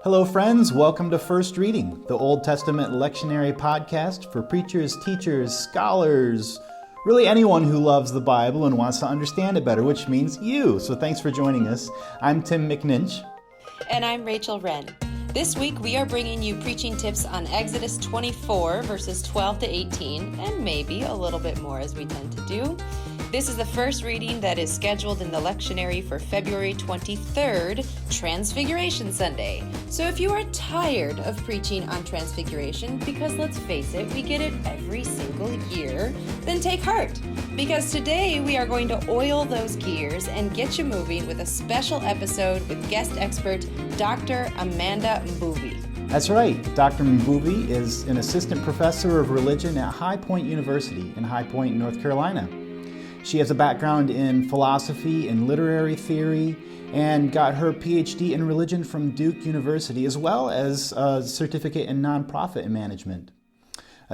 Hello, friends. Welcome to First Reading, the Old Testament lectionary podcast for preachers, teachers, scholars, really anyone who loves the Bible and wants to understand it better, which means you. So thanks for joining us. I'm Tim McNinch. And I'm Rachel Wren. This week we are bringing you preaching tips on Exodus 24, verses 12 to 18, and maybe a little bit more as we tend to do. This is the first reading that is scheduled in the lectionary for February 23rd, Transfiguration Sunday. So if you are tired of preaching on Transfiguration, because let's face it, we get it every single year, then take heart. Because today we are going to oil those gears and get you moving with a special episode with guest expert, Dr. Amanda Mbuvi. That's right. Dr. Mbuvi is an assistant professor of religion at High Point University in High Point, North Carolina. She has a background in philosophy and literary theory and got her PhD in religion from Duke University, as well as a certificate in nonprofit management.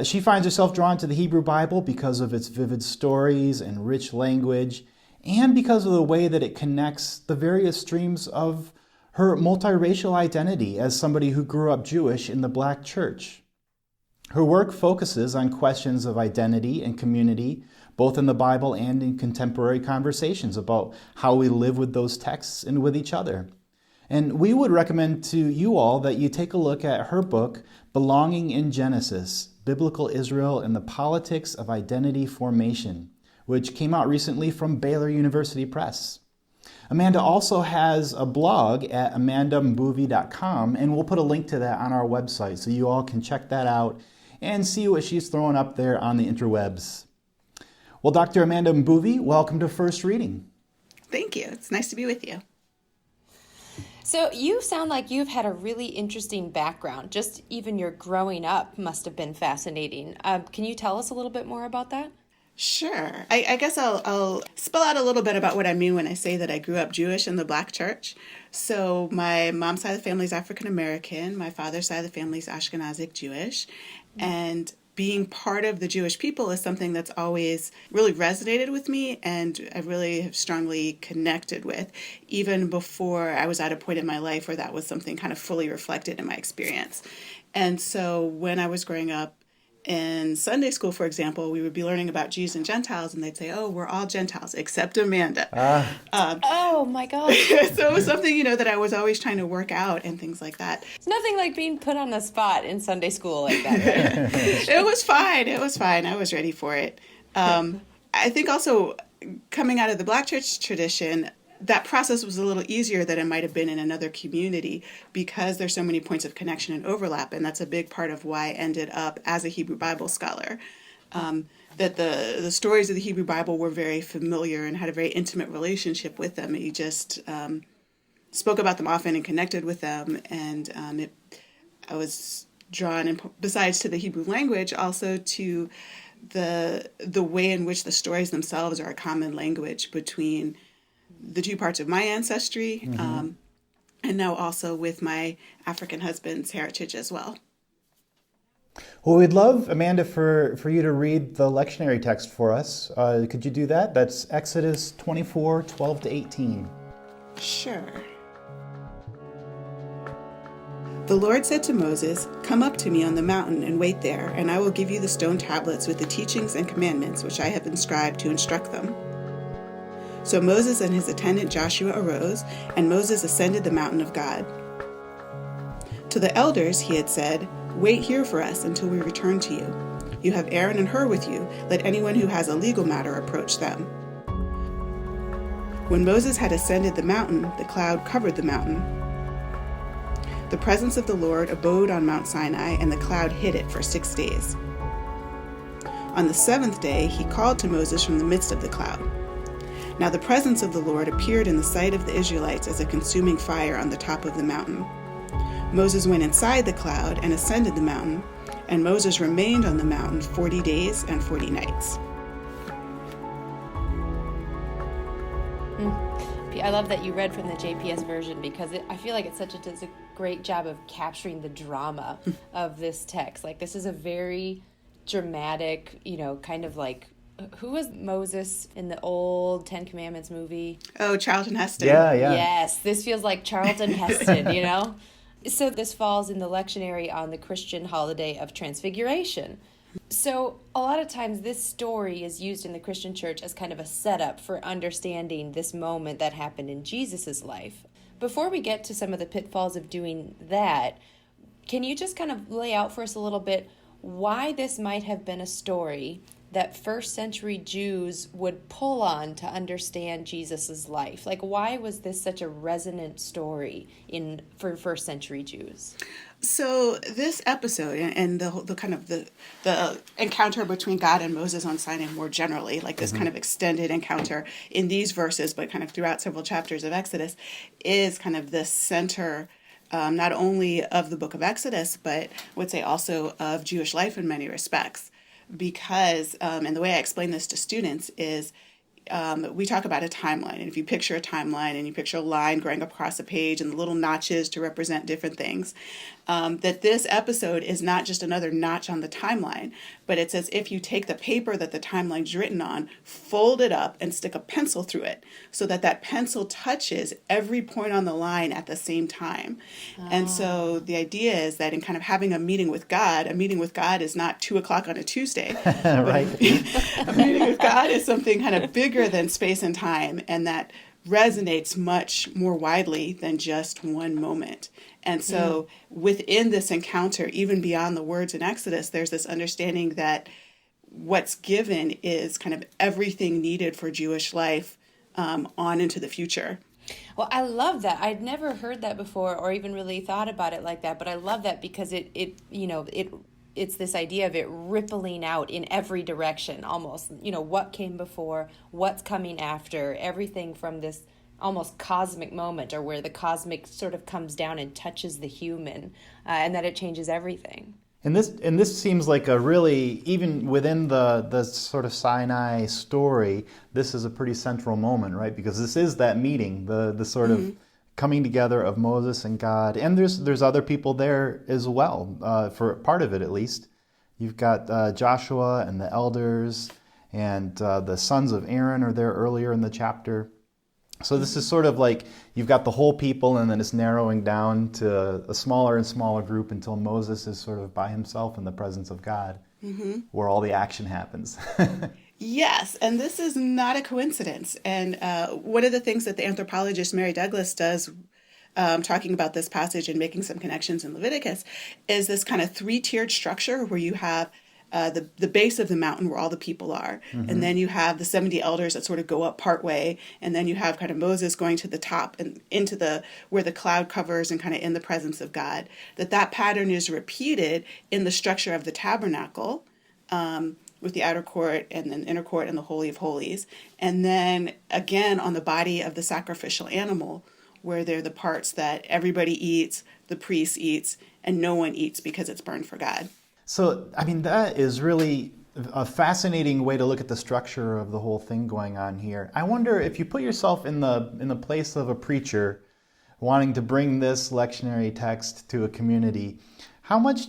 She finds herself drawn to the Hebrew Bible because of its vivid stories and rich language, and because of the way that it connects the various streams of her multiracial identity as somebody who grew up Jewish in the Black church. Her work focuses on questions of identity and community, both in the Bible and in contemporary conversations about how we live with those texts and with each other. And we would recommend to you all that you take a look at her book, Belonging in Genesis, Biblical Israel and the Politics of Identity Formation, which came out recently from Baylor University Press. Amanda also has a blog at amandambuvi.com, and we'll put a link to that on our website so you all can check that out and see what she's throwing up there on the interwebs. Well, Dr. Amanda Mbuvi, welcome to First Reading. Thank you. It's nice to be with you. So you sound like you've had a really interesting background. Just even your growing up must have been fascinating. Can you tell us a little bit more about that? Sure. I guess I'll spell out a little bit about what I mean when I say that I grew up Jewish in the Black church. So my mom's side of the family is African American. My father's side of the family is Ashkenazic Jewish. And being part of the Jewish people is something that's always really resonated with me and I really have strongly connected with, even before I was at a point in my life where that was something kind of fully reflected in my experience. And so when I was growing up in Sunday school, for example, we would be learning about Jews and Gentiles, and they'd say, oh, we're all Gentiles except Amanda. Oh, my God. So it was something, that I was always trying to work out and things like that. It's nothing like being put on the spot in Sunday school like that, right? It was fine. I was ready for it. I think also coming out of the Black church tradition, that process was a little easier than it might have been in another community because there's so many points of connection and overlap. And that's a big part of why I ended up as a Hebrew Bible scholar. That the stories of the Hebrew Bible were very familiar and had a very intimate relationship with them. You just spoke about them often and connected with them. And I was drawn, besides to the Hebrew language, also to the way in which the stories themselves are a common language between the two parts of my ancestry, and now also with my African husband's heritage as well. Well, we'd love, Amanda, for you to read the lectionary text for us. Could you do that? That's Exodus 24, 12 to 18. Sure. The Lord said to Moses, "Come up to me on the mountain and wait there, and I will give you the stone tablets with the teachings and commandments which I have inscribed to instruct them." So Moses and his attendant Joshua arose, and Moses ascended the mountain of God. To the elders he had said, "Wait here for us until we return to you. You have Aaron and Hur with you. Let anyone who has a legal matter approach them." When Moses had ascended the mountain, the cloud covered the mountain. The presence of the Lord abode on Mount Sinai, and the cloud hid it for 6 days. On the seventh day he called to Moses from the midst of the cloud. Now the presence of the Lord appeared in the sight of the Israelites as a consuming fire on the top of the mountain. Moses went inside the cloud and ascended the mountain, and Moses remained on the mountain 40 days and 40 nights. I love that you read from the JPS version because I feel like it does a great job of capturing the drama of this text. Like, this is a very dramatic, kind of like, who was Moses in the old Ten Commandments movie? Oh, Charlton Heston. Yeah. Yes, this feels like Charlton Heston, So this falls in the lectionary on the Christian holiday of Transfiguration. So a lot of times this story is used in the Christian church as kind of a setup for understanding this moment that happened in Jesus's life. Before we get to some of the pitfalls of doing that, can you just kind of lay out for us a little bit why this might have been a story that first century Jews would pull on to understand Jesus's life? Like, why was this such a resonant story for first century Jews? So this episode and the kind of the encounter between God and Moses on Sinai more generally, like this kind of extended encounter in these verses, but kind of throughout several chapters of Exodus, is kind of the center not only of the book of Exodus, but I would say also of Jewish life in many respects. Because, and the way I explain this to students is we talk about a timeline. And if you picture a timeline and you picture a line going across a page and the little notches to represent different things, that this episode is not just another notch on the timeline, but it's as if you take the paper that the timeline's written on, fold it up, and stick a pencil through it so that that pencil touches every point on the line at the same time. And so the idea is that in kind of having a meeting with God is not 2:00 on a Tuesday. Right. A meeting with God is something kind of bigger than space and time, and that resonates much more widely than just one moment. And so within this encounter, even beyond the words in Exodus, there's this understanding that what's given is kind of everything needed for Jewish life on into the future. Well, I love that. I'd never heard that before or even really thought about it like that, but I love that because it's this idea of it rippling out in every direction almost. What came before, what's coming after, everything from this almost cosmic moment, or where the cosmic sort of comes down and touches the human, and that it changes everything. And this seems like a really, even within the sort of Sinai story, this is a pretty central moment, right? Because this is that meeting, the sort of coming together of Moses and God, and there's other people there as well, for part of it at least. You've got Joshua and the elders, and the sons of Aaron are there earlier in the chapter. So this is sort of like you've got the whole people, and then it's narrowing down to a smaller and smaller group until Moses is sort of by himself in the presence of God, where all the action happens. Yes, and this is not a coincidence. And one of the things that the anthropologist Mary Douglas does, talking about this passage and making some connections in Leviticus, is this kind of three-tiered structure where you have the base of the mountain where all the people are. And then you have the 70 elders that sort of go up part way. And then you have kind of Moses going to the top and into where the cloud covers and kind of in the presence of God. That pattern is repeated in the structure of the tabernacle, with the outer court and then inner court and the Holy of Holies. And then again on the body of the sacrificial animal, where they're the parts that everybody eats, the priest eats, and no one eats because it's burned for God. So, I mean, that is really a fascinating way to look at the structure of the whole thing going on here. I wonder if you put yourself in the place of a preacher wanting to bring this lectionary text to a community, how much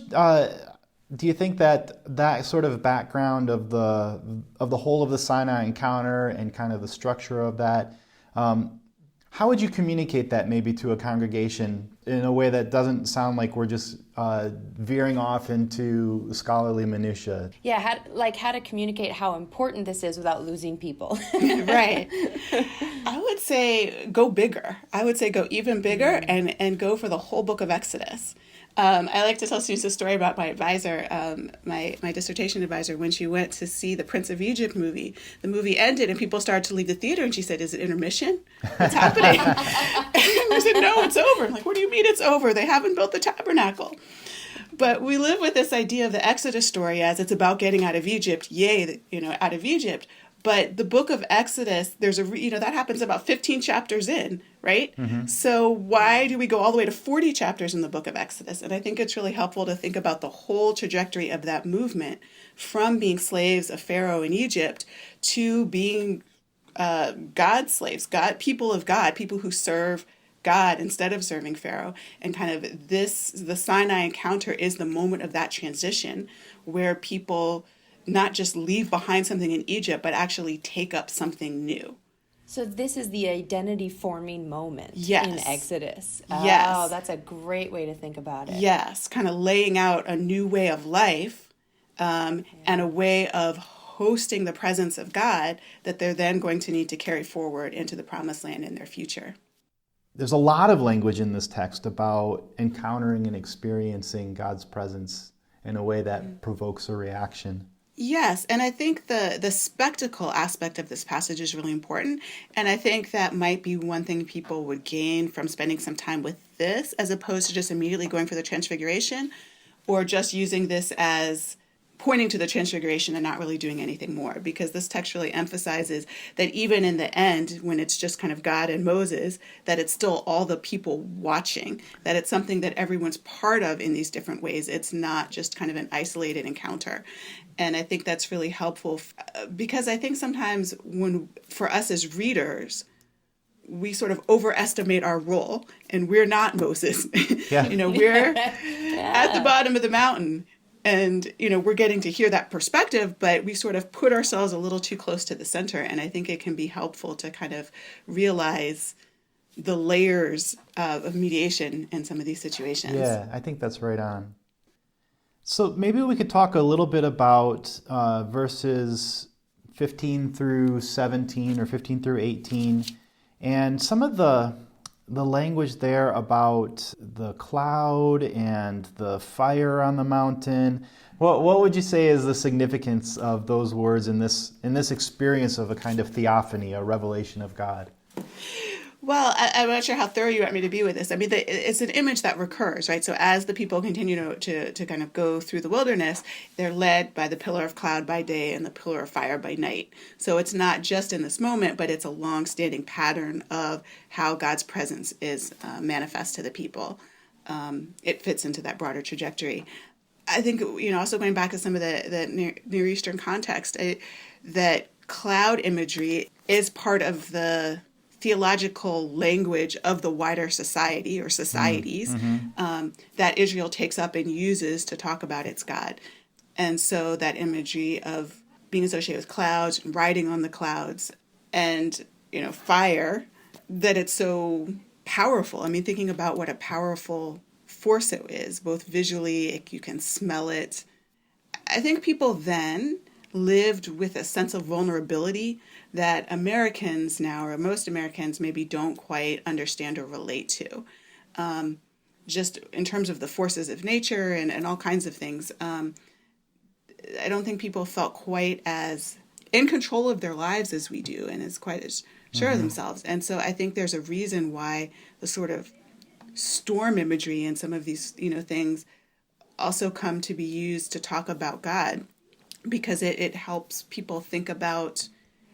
do you think that sort of background of the whole of the Sinai encounter and kind of the structure of that, how would you communicate that maybe to a congregation in a way that doesn't sound like we're just veering off into scholarly minutia? Yeah, how to communicate how important this is without losing people. Right. I would say go bigger. I would say go even bigger and go for the whole book of Exodus. I like to tell students a story about my advisor, my dissertation advisor, when she went to see the Prince of Egypt movie. The movie ended and people started to leave the theater, and she said, "Is it intermission? What's happening?" And I said, "No, it's over." I'm like, "What do you mean it's over? They haven't built the tabernacle." But we live with this idea of the Exodus story as it's about getting out of Egypt. Yay, out of Egypt. But the book of Exodus, that happens about 15 chapters in, right? So why do we go all the way to 40 chapters in the book of Exodus? And I think it's really helpful to think about the whole trajectory of that movement from being slaves of Pharaoh in Egypt to being God's slaves, people of God, people who serve God instead of serving Pharaoh. And kind of the Sinai encounter is the moment of that transition where people not just leave behind something in Egypt, but actually take up something new. So this is the identity forming moment Yes. in Exodus. Yes. Oh, that's a great way to think about it. Yes, kind of laying out a new way of life, and a way of hosting the presence of God that they're then going to need to carry forward into the promised land in their future. There's a lot of language in this text about encountering and experiencing God's presence in a way that provokes a reaction. Yes, and I think the spectacle aspect of this passage is really important, and I think that might be one thing people would gain from spending some time with this, as opposed to just immediately going for the Transfiguration, or just using this as pointing to the Transfiguration and not really doing anything more, because this text really emphasizes that even in the end, when it's just kind of God and Moses, that it's still all the people watching, that it's something that everyone's part of in these different ways. It's not just kind of an isolated encounter. And I think that's really helpful, because I think sometimes for us as readers, we sort of overestimate our role, and we're not Moses. Yeah. We're at the bottom of the mountain, and, we're getting to hear that perspective, but we sort of put ourselves a little too close to the center. And I think it can be helpful to kind of realize the layers of mediation in some of these situations. Yeah, I think that's right on. So maybe we could talk a little bit about verses 15 through 17 or 15 through 18, and some of the language there about the cloud and the fire on the mountain. What would you say is the significance of those words in this experience of a kind of theophany, a revelation of God? Well, I'm not sure how thorough you want me to be with this. I mean, it's an image that recurs, right? So as the people continue to kind of go through the wilderness, they're led by the pillar of cloud by day and the pillar of fire by night. So it's not just in this moment, but it's a long-standing pattern of how God's presence is manifest to the people. It fits into that broader trajectory. I think, also going back to some of the Near Eastern context, that cloud imagery is part of the theological language of the wider society or societies that Israel takes up and uses to talk about its God. And so that imagery of being associated with clouds, riding on the clouds, and, fire, that it's so powerful. I mean, thinking about what a powerful force it is, both visually, you can smell it. I think people then lived with a sense of vulnerability that Americans now, or most Americans, maybe don't quite understand or relate to. Just in terms of the forces of nature and all kinds of things. I don't think people felt quite as in control of their lives as we do, and as quite as sure of themselves. And so I think there's a reason why the sort of storm imagery and some of these, things also come to be used to talk about God, because it helps people think about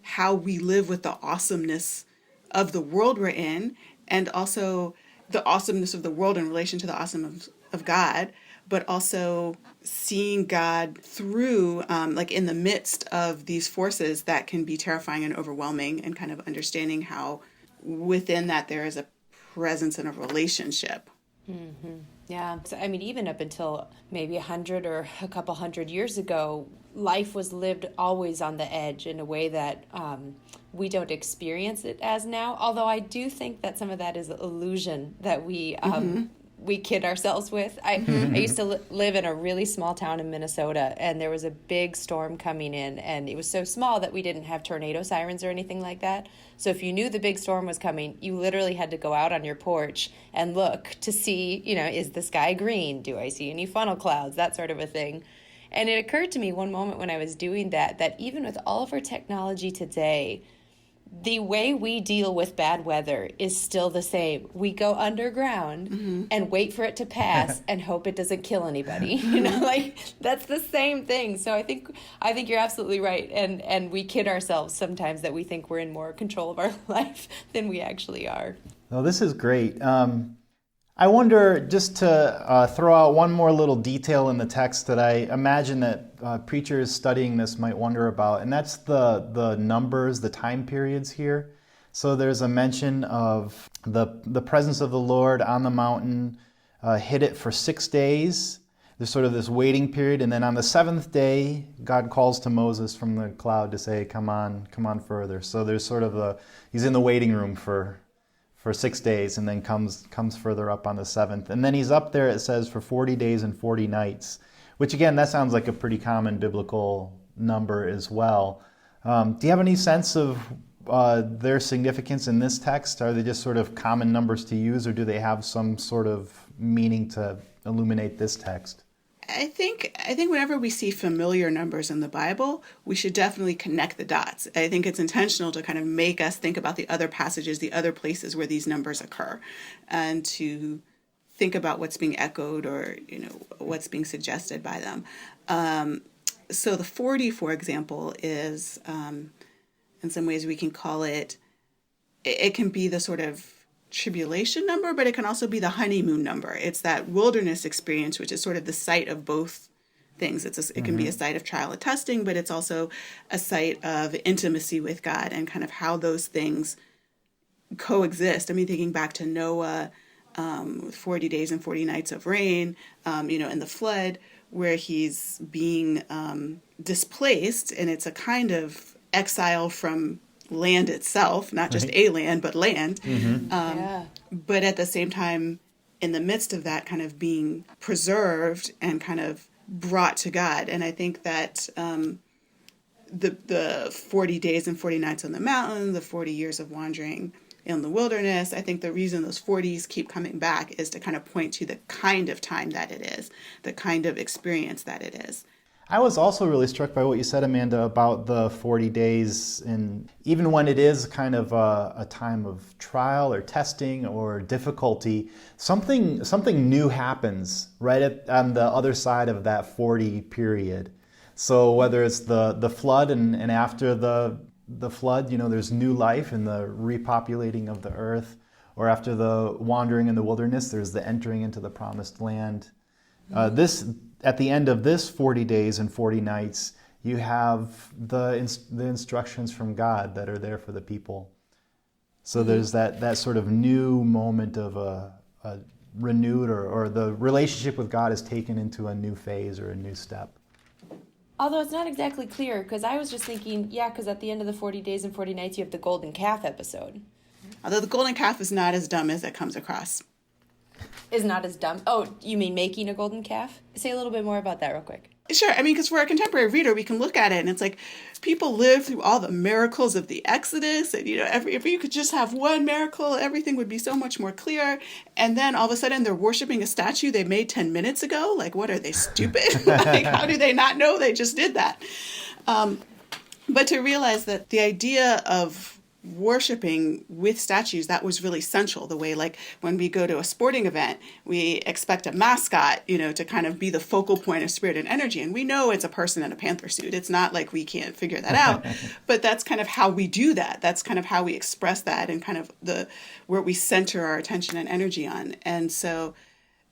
how we live with the awesomeness of the world we're in, and also the awesomeness of the world in relation to the awesomeness of God, but also seeing God through, in the midst of these forces that can be terrifying and overwhelming, and kind of understanding how within that there is a presence and a relationship. Mm-hmm. Yeah. So, I mean, even up until maybe 100 or a couple hundred years ago, life was lived always on the edge in a way that we don't experience it as now. Although I do think that some of that is an illusion that we kid ourselves with. I used to live in a really small town in Minnesota, and there was a big storm coming in, and it was so small that we didn't have tornado sirens or anything like that. So if you knew the big storm was coming, you literally had to go out on your porch and look to see, is the sky green? Do I see any funnel clouds? That sort of a thing. And it occurred to me one moment when I was doing that even with all of our technology today, the way we deal with bad weather is still the same. We go underground and wait for it to pass and hope it doesn't kill anybody. That's the same thing. So I think you're absolutely right. And we kid ourselves sometimes that we think we're in more control of our life than we actually are. Well, this is great. I wonder, just to throw out one more little detail in the text that I imagine that preachers studying this might wonder about, and that's the numbers, the time periods here. So there's a mention of the presence of the Lord on the mountain, hid it for 6 days. there's sort of this waiting period, and then on the seventh day, God calls to Moses from the cloud to say, come on further. So there's sort of he's in the waiting room for 6 days, and then comes further up on the seventh. And then he's up there, it says, for 40 days and 40 nights, which again, that sounds like a pretty common biblical number as well. Do you have any sense of their significance in this text? Are they just sort of common numbers to use, or do they have some sort of meaning to illuminate this text? I think whenever we see familiar numbers in the Bible, we should definitely connect the dots. I think it's intentional to kind of make us think about the other passages, the other places where these numbers occur, and to think about what's being echoed or what's being suggested by them. So the 40, for example, is in some ways we can call it can be the sort of tribulation number, but it can also be the honeymoon number. It's that wilderness experience, which is sort of the site of both things. It can be a site of trial and testing, but it's also a site of intimacy with God and kind of how those things coexist. I mean, thinking back to Noah, 40 days and 40 nights of rain, in the flood, where he's being displaced, and it's a kind of exile from land itself, not just a land, but land. But at the same time, in the midst of that, kind of being preserved and kind of brought to God. And I think that the 40 days and 40 nights on the mountain, the 40 years of wandering in the wilderness, I think the reason those 40s keep coming back is to kind of point to the kind of time that it is, the kind of experience that it is. I was also really struck by what you said, Amanda, about the 40 days, and even when it is kind of a time of trial or testing or difficulty, something new happens right on the other side of that 40 period. So whether it's the flood and after the flood, there's new life and the repopulating of the earth, or after the wandering in the wilderness, there's the entering into the promised land. At the end of this 40 days and 40 nights, you have the instructions from God that are there for the people. So there's that sort of new moment of a renewed or the relationship with God is taken into a new phase or a new step. Although it's not exactly clear, because I was just thinking, because at the end of the 40 days and 40 nights, you have the golden calf episode. Although the golden calf is not as dumb as it comes across. Is not as dumb. Oh, you mean making a golden calf? Say a little bit more about that real quick. Sure. I mean, because for a contemporary reader, we can look at it and it's like people lived through all the miracles of the Exodus. And, if you could just have one miracle, everything would be so much more clear. And then all of a sudden they're worshiping a statue they made 10 minutes ago. Like, what are they, stupid? Like, how do they not know they just did that? But to realize that the idea of worshiping with statues, that was really central. The way, like, when we go to a sporting event, we expect a mascot, to kind of be the focal point of spirit and energy. And we know it's a person in a panther suit. It's not like we can't figure that out, but that's kind of how we do that. That's kind of how we express that and kind of where we center our attention and energy on. And so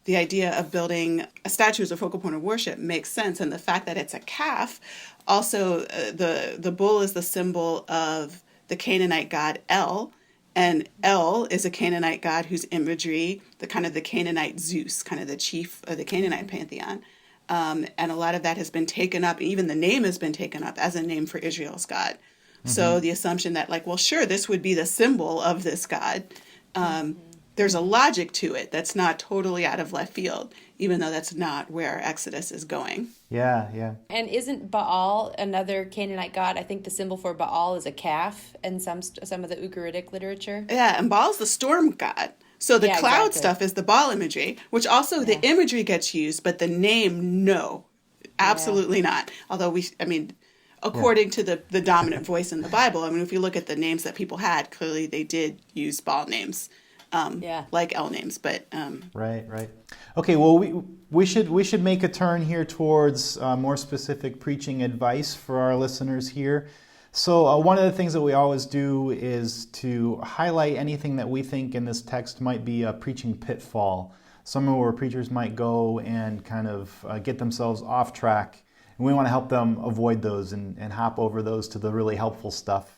the idea of building a statue as a focal point of worship makes sense. And the fact that it's a calf, also the bull is the symbol of the Canaanite god El, and El is a Canaanite god whose imagery, the Canaanite Zeus, kind of the chief of the Canaanite pantheon. And a lot of that has been taken up, even the name has been taken up as a name for Israel's God. Mm-hmm. So the assumption that, like, well, sure, this would be the symbol of this God. There's a logic to it that's not totally out of left field, even though that's not where Exodus is going. Yeah. And isn't Baal another Canaanite god? I think the symbol for Baal is a calf in some of the Ugaritic literature. Yeah, and Baal's the storm god. So the cloud stuff is the Baal imagery, which also the imagery gets used, but the name, no, absolutely not. Although according to the dominant voice in the Bible, if you look at the names that people had, clearly they did use Baal names. Like El names, but right. Okay, well, we should make a turn here towards more specific preaching advice for our listeners here. So one of the things that we always do is to highlight anything that we think in this text might be a preaching pitfall, somewhere where preachers might go and kind of get themselves off track, and we want to help them avoid those and hop over those to the really helpful stuff.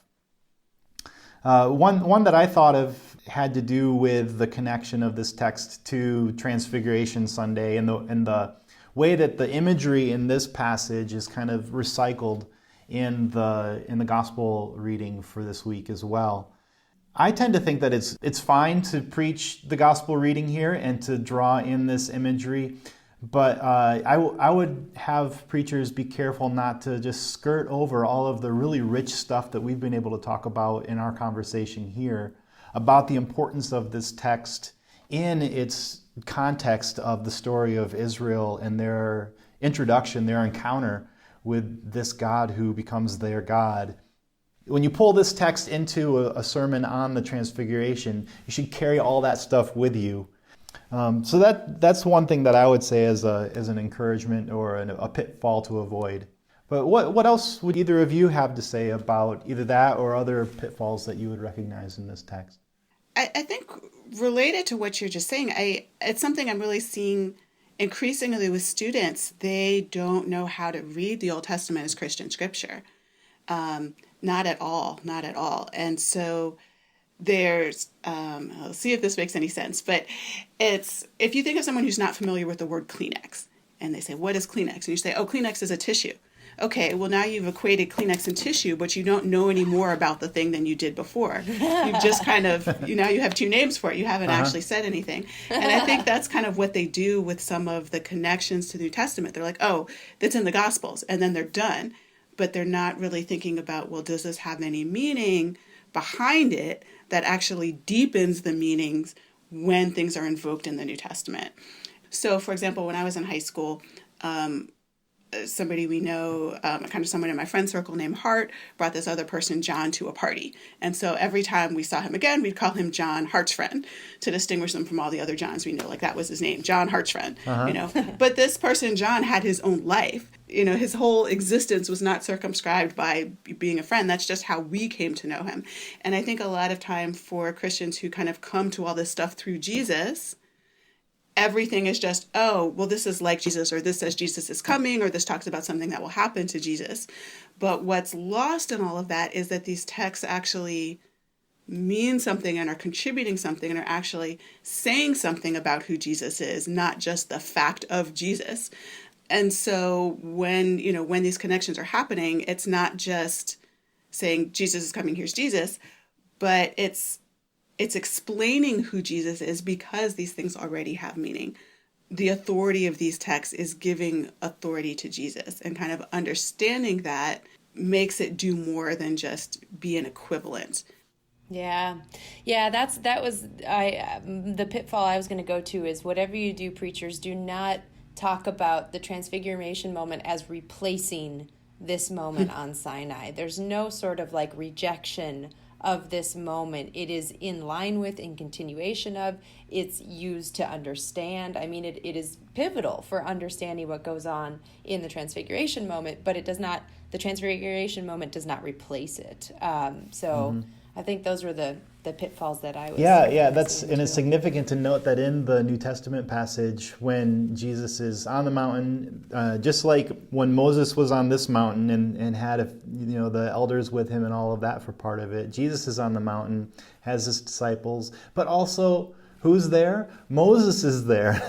One that I thought of had to do with the connection of this text to Transfiguration Sunday and the way that the imagery in this passage is kind of recycled in the gospel reading for this week as well. I tend to think that it's fine to preach the gospel reading here and to draw in this imagery, but I would have preachers be careful not to just skirt over all of the really rich stuff that we've been able to talk about in our conversation here about the importance of this text in its context of the story of Israel and their introduction, their encounter with this God who becomes their God. When you pull this text into a sermon on the Transfiguration, you should carry all that stuff with you. So that's one thing that I would say as an encouragement or a pitfall to avoid. But what else would either of you have to say about either that or other pitfalls that you would recognize in this text? I think related to what you're just saying, it's something I'm really seeing increasingly with students. They don't know how to read the Old Testament as Christian scripture. Not at all. And so there's, I'll see if this makes any sense, but if you think of someone who's not familiar with the word Kleenex, and they say, what is Kleenex? And you say, oh, Kleenex is a tissue. Okay, well, now you've equated Kleenex and tissue, but you don't know any more about the thing than you did before. You've just kind of, now you have two names for it. You haven't actually said anything. And I think that's kind of what they do with some of the connections to the New Testament. They're like, oh, that's in the Gospels, and then they're done. But they're not really thinking about, well, does this have any meaning behind it that actually deepens the meanings when things are invoked in the New Testament? So, for example, when I was in high school, somebody we know, kind of someone in my friend circle named Hart, brought this other person, John, to a party. And so every time we saw him again, we'd call him John, Hart's friend, to distinguish him from all the other Johns we know. Like, that was his name, John, Hart's friend, you know. But this person, John, had his own life. You know, his whole existence was not circumscribed by being a friend. That's just how we came to know him. And I think a lot of time for Christians who kind of come to all this stuff through Jesus, everything is just, oh, well, this is like Jesus, or this says Jesus is coming, or this talks about something that will happen to Jesus. But what's lost in all of that is that these texts actually mean something and are contributing something and are actually saying something about who Jesus is, not just the fact of Jesus. And so when these connections are happening, it's not just saying Jesus is coming, here's Jesus, but it's explaining who Jesus is because these things already have meaning. The authority of these texts is giving authority to Jesus, and kind of understanding that makes it do more than just be an equivalent. Yeah, that was the pitfall I was going to go to is whatever you do, preachers, do not talk about the Transfiguration moment as replacing this moment on Sinai. There's no sort of like rejection of this moment. It is in line with, in continuation of, it's used to understand. I mean, it is pivotal for understanding what goes on in the Transfiguration moment, but the Transfiguration moment does not replace it. I think those were the pitfalls that I was. And it's significant to note that in the New Testament passage, when Jesus is on the mountain, just like when Moses was on this mountain and had the elders with him and all of that for part of it, Jesus is on the mountain, has his disciples, but also who's there? Moses is there.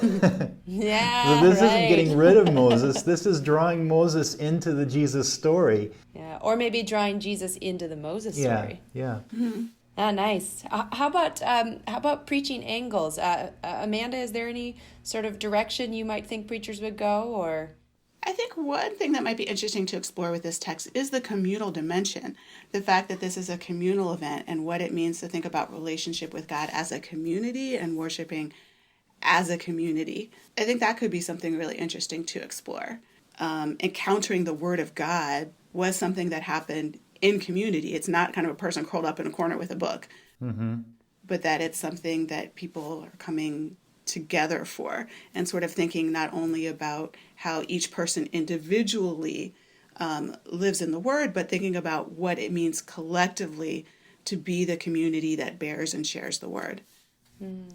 Yeah. So this isn't getting rid of Moses. This is drawing Moses into the Jesus story. Yeah, or maybe drawing Jesus into the Moses story. Yeah. Mm-hmm. Ah, nice. How about preaching angles? Amanda, is there any sort of direction you might think preachers would go, or? I think one thing that might be interesting to explore with this text is the communal dimension. The fact that this is a communal event and what it means to think about relationship with God as a community and worshiping as a community. I think that could be something really interesting to explore. Encountering the Word of God was something that happened in community. It's not kind of a person curled up in a corner with a book, but that it's something that people are coming together for, and sort of thinking not only about how each person individually lives in the Word, but thinking about what it means collectively to be the community that bears and shares the Word.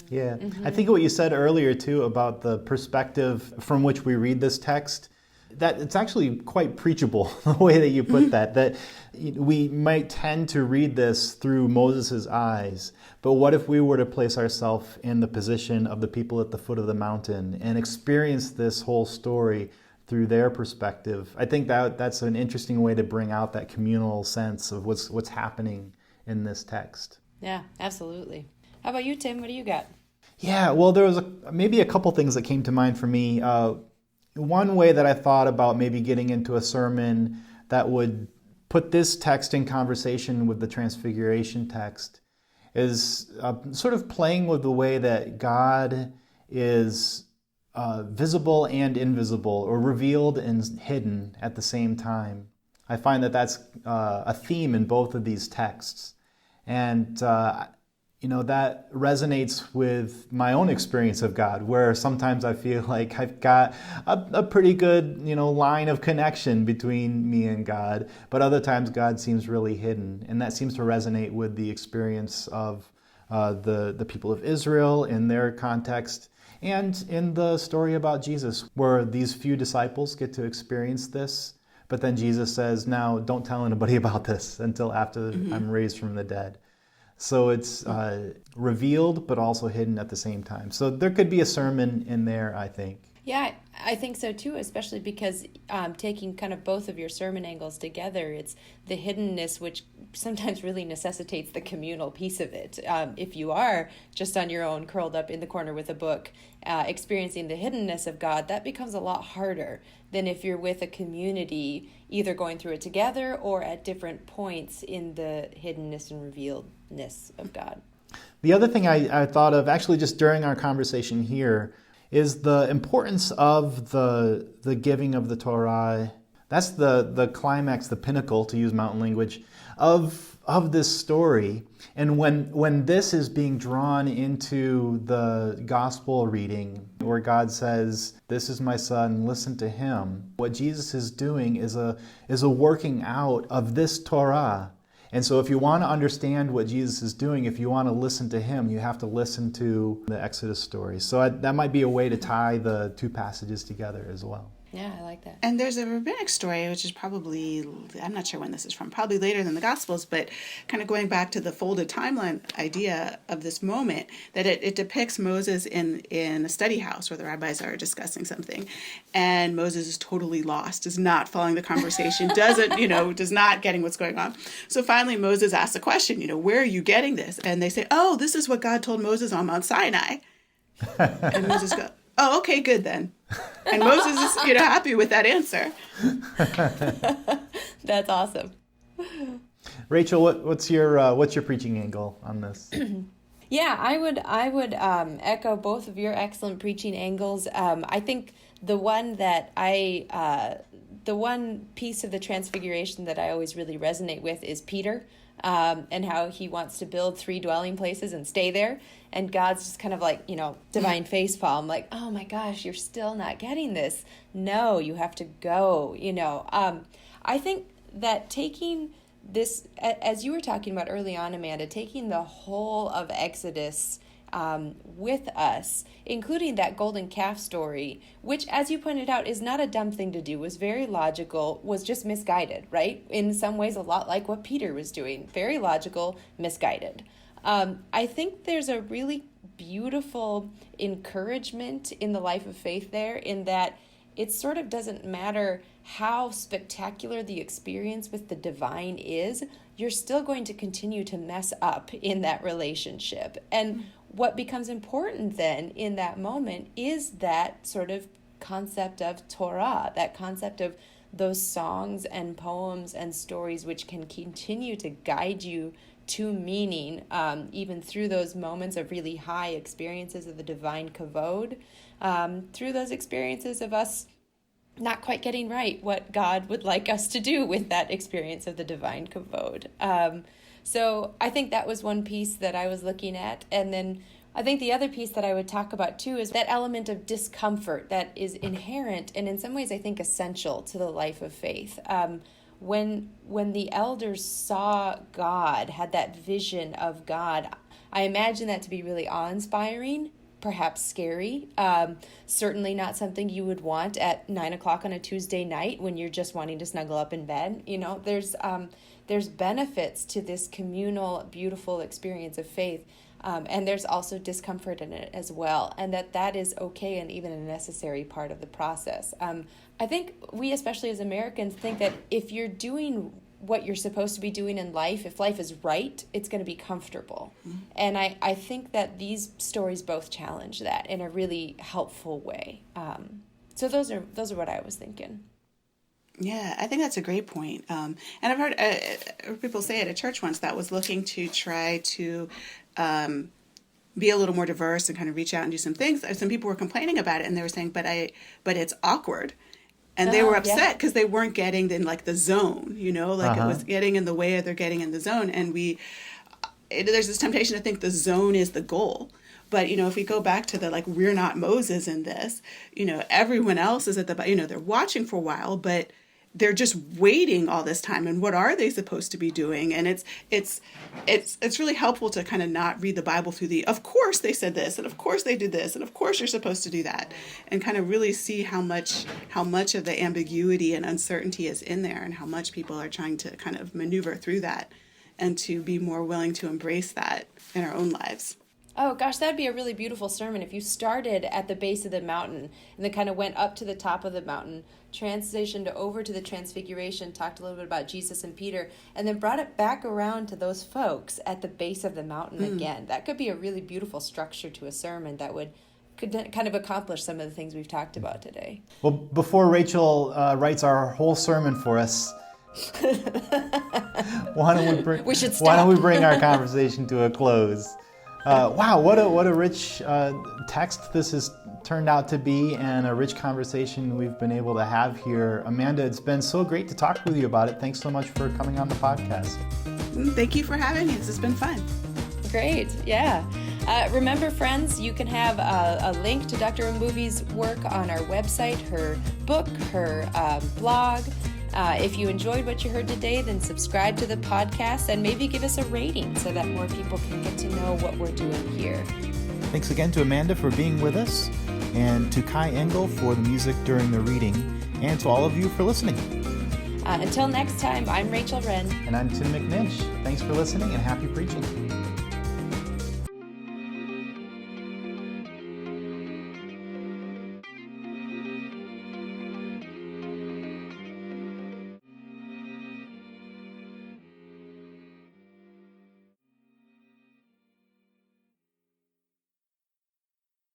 Yeah, I think what you said earlier too about the perspective from which we read this text, That it's actually quite preachable, the way that you put that, that we might tend to read this through Moses' eyes, but what if we were to place ourselves in the position of the people at the foot of the mountain and experience this whole story through their perspective? I think that's an interesting way to bring out that communal sense of what's happening in this text. Yeah, absolutely. How about you, Tim? What do you got? Yeah, well, there was maybe a couple things that came to mind for me. One way that I thought about maybe getting into a sermon that would put this text in conversation with the Transfiguration text is sort of playing with the way that God is visible and invisible, or revealed and hidden at the same time. I find that that's a theme in both of these texts. And that resonates with my own experience of God, where sometimes I feel like I've got a pretty good, line of connection between me and God, but other times God seems really hidden. And that seems to resonate with the experience of the people of Israel in their context, and in the story about Jesus, where these few disciples get to experience this, but then Jesus says, now don't tell anybody about this until after I'm raised from the dead. So it's revealed, but also hidden at the same time. So there could be a sermon in there, I think. Yeah, I think so too, especially because taking kind of both of your sermon angles together, it's the hiddenness, which sometimes really necessitates the communal piece of it. If you are just on your own, curled up in the corner with a book, experiencing the hiddenness of God, that becomes a lot harder than if you're with a community, either going through it together or at different points in the hiddenness and revealedness of God. The other thing I thought of, actually just during our conversation here, is the importance of the giving of the Torah. That's the climax, the pinnacle, to use mountain language, of this story. And when this is being drawn into the gospel reading, where God says, "This is my son, listen to him," what Jesus is doing is a working out of this Torah. And so if you want to understand what Jesus is doing, if you want to listen to him, you have to listen to the Exodus story. So that might be a way to tie the two passages together as well. Yeah, I like that. And there's a rabbinic story, which is probably, I'm not sure when this is from, probably later than the Gospels, but kind of going back to the folded timeline idea of this moment, that it depicts Moses in a study house where the rabbis are discussing something, and Moses is totally lost, is not following the conversation, does not getting what's going on. So finally Moses asks a question, where are you getting this? And they say, oh, this is what God told Moses on Mount Sinai. And Moses goes, oh, okay, good then. And Moses is, happy with that answer. That's awesome. Rachel, what's your preaching angle on this? Yeah, I would echo both of your excellent preaching angles. I think the one piece of the Transfiguration that I always really resonate with is Peter. And how he wants to build 3 dwelling places and stay there. And God's just kind of like, divine facepalm, like, oh my gosh, you're still not getting this. No, you have to go, I think that taking this, as you were talking about early on, Amanda, taking the whole of Exodus with us, including that golden calf story, which, as you pointed out, is not a dumb thing to do, was very logical, was just misguided, right? In some ways, a lot like what Peter was doing. Very logical, misguided. I think there's a really beautiful encouragement in the life of faith there, in that it sort of doesn't matter how spectacular the experience with the divine is, you're still going to continue to mess up in that relationship. And what becomes important then in that moment is that sort of concept of Torah, that concept of those songs and poems and stories which can continue to guide you to meaning, even through those moments of really high experiences of the divine kavod, through those experiences of us not quite getting right what God would like us to do with that experience of the divine kavod. So I think that was one piece that I was looking at. And then I think the other piece that I would talk about too is that element of discomfort that is inherent and in some ways I think essential to the life of faith. When the elders saw God, had that vision of God, I imagine that to be really awe-inspiring perhaps scary. Certainly not something you would want at 9 o'clock on a Tuesday night when you're just wanting to snuggle up in bed. There's benefits to this communal, beautiful experience of faith. And there's also discomfort in it as well, and that is okay and even a necessary part of the process. I think we, especially as Americans, think that if you're doing what you're supposed to be doing in life, if life is right, it's going to be comfortable. Mm-hmm. And I think that these stories both challenge that in a really helpful way. So those are what I was thinking. Yeah, I think that's a great point. And I've heard people say at a church once that was looking to try to be a little more diverse and kind of reach out and do some things. Some people were complaining about it, and they were saying, but it's awkward. And they were upset because they weren't getting in like the zone, it was getting in the way of their getting in the zone. And there's this temptation to think the zone is the goal. But, if we go back to the, we're not Moses in this, everyone else is at the, they're watching for a while, but they're just waiting all this time. And what are they supposed to be doing? And it's really helpful to kind of not read the Bible through of course they said this, and of course they did this, and of course you're supposed to do that, and kind of really see how much of the ambiguity and uncertainty is in there, and how much people are trying to kind of maneuver through that, and to be more willing to embrace that in our own lives. Oh gosh, that'd be a really beautiful sermon if you started at the base of the mountain and then kind of went up to the top of the mountain, transitioned over to the Transfiguration, talked a little bit about Jesus and Peter, and then brought it back around to those folks at the base of the mountain again. That could be a really beautiful structure to a sermon that could kind of accomplish some of the things we've talked about today. Well, before Rachel writes our whole sermon for us, why don't we bring our conversation to a close? Wow, what a rich text this has turned out to be, and a rich conversation we've been able to have here. Amanda, it's been so great to talk with you about it. Thanks so much for coming on the podcast. Thank you for having me. This has been fun. Great, yeah. Remember, friends, you can have a link to Dr. Mbuvi's work on our website, her book, her blog. If you enjoyed what you heard today, then subscribe to the podcast and maybe give us a rating so that more people can get to know what we're doing here. Thanks again to Amanda for being with us, and to Kai Engel for the music during the reading, and to all of you for listening. Until next time, I'm Rachel Wren. And I'm Tim McNinch. Thanks for listening, and happy preaching.